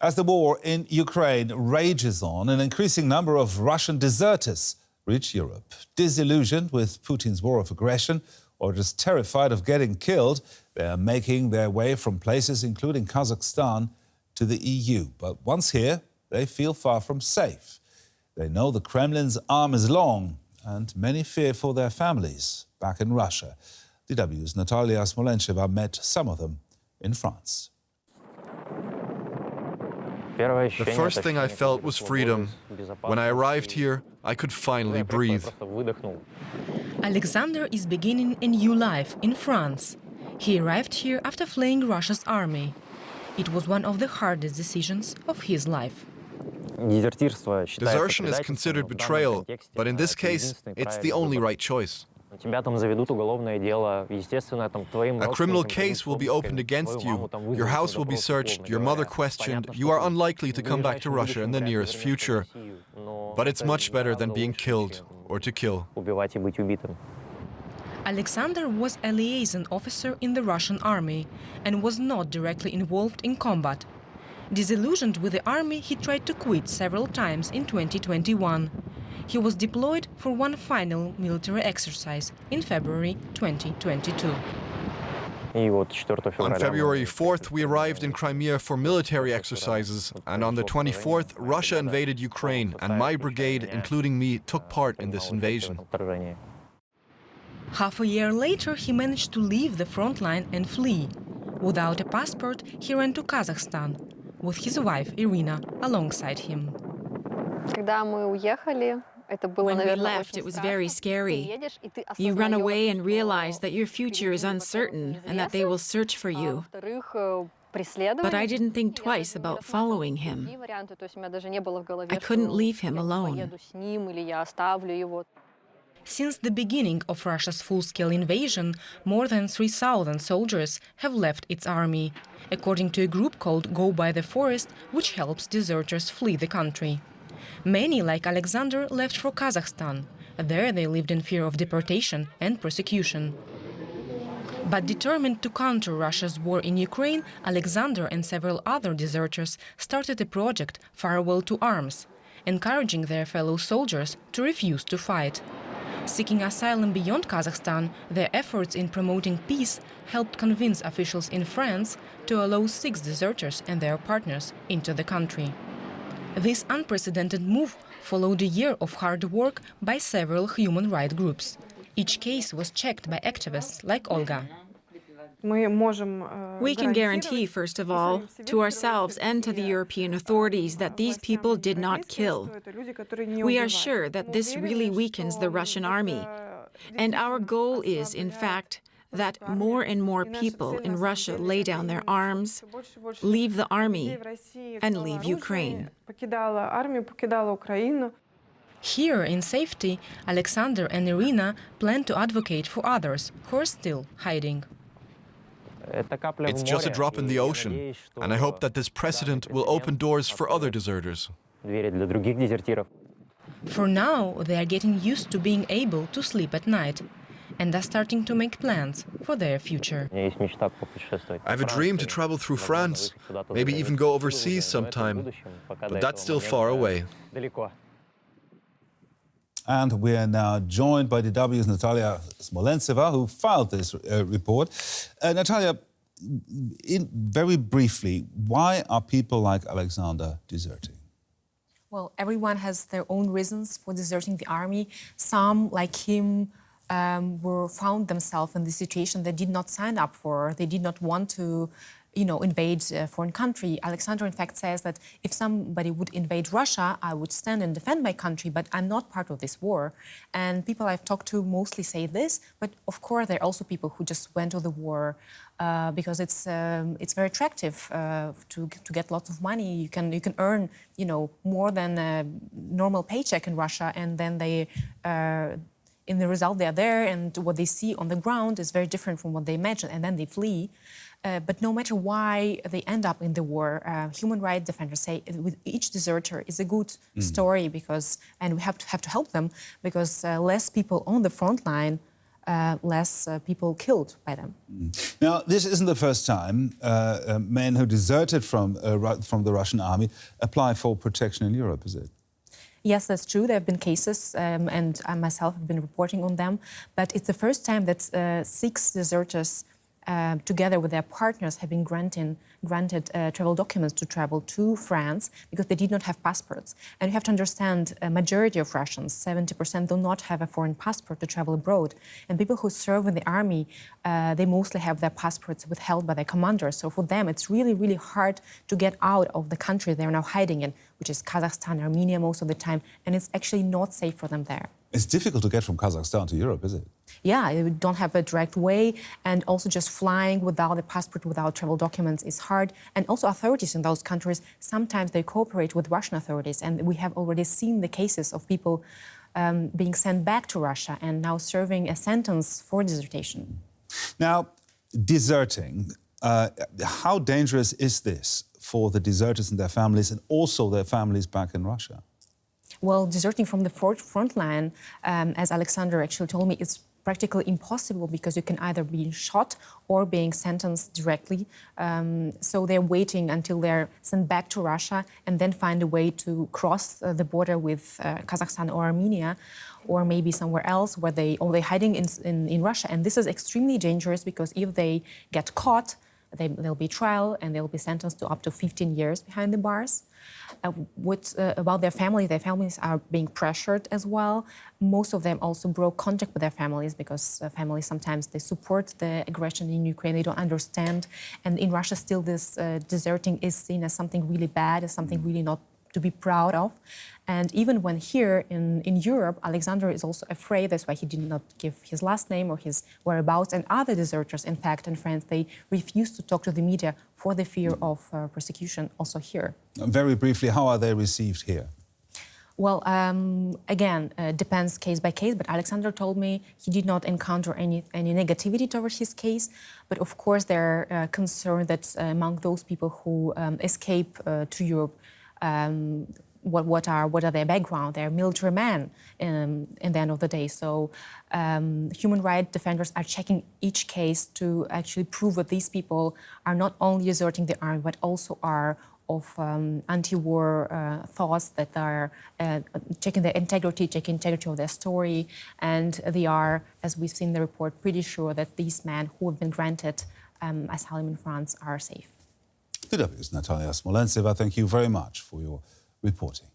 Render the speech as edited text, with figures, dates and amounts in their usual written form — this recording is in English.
As the war in Ukraine rages on, an increasing number of Russian deserters reach Europe. Disillusioned with Putin's war of aggression or just terrified of getting killed, they are making their way from places including Kazakhstan to the EU. But once here, they feel far from safe. They know the Kremlin's arm is long, and many fear for their families back in Russia. DW's Natalia Smolenceva met some of them in France. The first thing I felt was freedom. When I arrived here, I could finally breathe. Alexander is beginning a new life in France. He arrived here after fleeing Russia's army. It was one of the hardest decisions of his life. Desertion is considered betrayal, but in this case, it's the only right choice. A criminal case will be opened against you, your house will be searched, your mother questioned, you are unlikely to come back to Russia in the nearest future. But it's much better than being killed or to kill. Alexander was a liaison officer in the Russian army and was not directly involved in combat. Disillusioned with the army, he tried to quit several times in 2021. He was deployed for one final military exercise in February 2022. On February 4th, we arrived in Crimea for military exercises, and on the 24th, Russia invaded Ukraine, and my brigade, including me, took part in this invasion. Half a year later, he managed to leave the front line and flee. Without a passport, he ran to Kazakhstan, with his wife, Irina, alongside him. When we left, it was very scary. You run away and realize that your future is uncertain and that they will search for you. But I didn't think twice about following him. I couldn't leave him alone. Since the beginning of Russia's full-scale invasion, more than 3,000 soldiers have left its army, according to a group called Go by the Forest, which helps deserters flee the country. Many, like Alexander, left for Kazakhstan. There they lived in fear of deportation and persecution. But determined to counter Russia's war in Ukraine, Alexander and several other deserters started a project, Farewell to Arms, encouraging their fellow soldiers to refuse to fight. Seeking asylum beyond Kazakhstan, their efforts in promoting peace helped convince officials in France to allow 6 deserters and their partners into the country. This unprecedented move followed a year of hard work by several human rights groups. Each case was checked by activists like Olga. We can guarantee, first of all, to ourselves and to the European authorities that these people did not kill. We are sure that this really weakens the Russian army. And our goal is, in fact, that more and more people in Russia lay down their arms, leave the army, and leave Ukraine. Here, in safety, Alexander and Irina plan to advocate for others who are still hiding. It's just a drop in the ocean, and I hope that this precedent will open doors for other deserters. For now, they are getting used to being able to sleep at night and are starting to make plans for their future. I have a dream to travel through France, maybe even go overseas sometime, but that's still far away. And we are now joined by DW's Natalia Smolenceva, who filed this report. Natalia, very briefly, why are people like Alexander deserting? Well, everyone has their own reasons for deserting the army. Some, like him, found themselves in the situation they did not sign up for. They did not want to, invade a foreign country. Alexander, in fact, says that if somebody would invade Russia, I would stand and defend my country, but I'm not part of this war. And people I've talked to mostly say this, but of course there are also people who just went to the war because it's very attractive to get lots of money. You can earn, more than a normal paycheck in Russia, and then they. In the result, they are there, and what they see on the ground is very different from what they imagine, and then they flee. But no matter why they end up in the war, human rights defenders say with each deserter is a good story and we have to help them because less people on the front line less people killed by them. Now, this isn't the first time men who deserted from the Russian army apply for protection in Europe, is it? Yes, that's true. There have been cases, and I myself have been reporting on them. But it's the first time that 6 deserters, together with their partners, have been granted travel documents to travel to France because they did not have passports. And you have to understand, a majority of Russians, 70%, do not have a foreign passport to travel abroad. And people who serve in the army, they mostly have their passports withheld by their commanders. So for them, it's really, really hard to get out of the country they're now hiding in, which is Kazakhstan, Armenia most of the time, and it's actually not safe for them there. It's difficult to get from Kazakhstan to Europe, is it? Yeah, you don't have a direct way, and also just flying without a passport, without travel documents is hard. And also authorities in those countries, sometimes they cooperate with Russian authorities, and we have already seen the cases of people being sent back to Russia and now serving a sentence for desertion. Now, deserting, how dangerous is this for the deserters and their families, and also their families back in Russia? Well, deserting from the front line, as Alexander actually told me, it's practically impossible because you can either be shot or being sentenced directly. So they're waiting until they're sent back to Russia and then find a way to cross the border with Kazakhstan or Armenia, or maybe somewhere else where they're hiding in Russia. And this is extremely dangerous because if they get caught, there'll be trial and they'll be sentenced to up to 15 years behind the bars. About their families are being pressured as well. Most of them also broke contact with their families because families sometimes they support the aggression in Ukraine, they don't understand. And in Russia still this deserting is seen as something really bad, as something really not to be proud of. And even when here in Europe, Alexander is also afraid, that's why he did not give his last name or his whereabouts, and other deserters, in fact, in France, they refuse to talk to the media for the fear of persecution also here. Very briefly, how are they received here? Well, again, depends case by case, but Alexander told me he did not encounter any negativity towards his case. But of course, they're concerned that among those people who escape to Europe, what are their background? They're military men in the end of the day. So human rights defenders are checking each case to actually prove that these people are not only deserting the army, but also are of anti-war thoughts, that are checking the integrity of their story. And they are, as we've seen in the report, pretty sure that these men who have been granted asylum in France are safe. DW's Natalia Smolenceva, thank you very much for your reporting.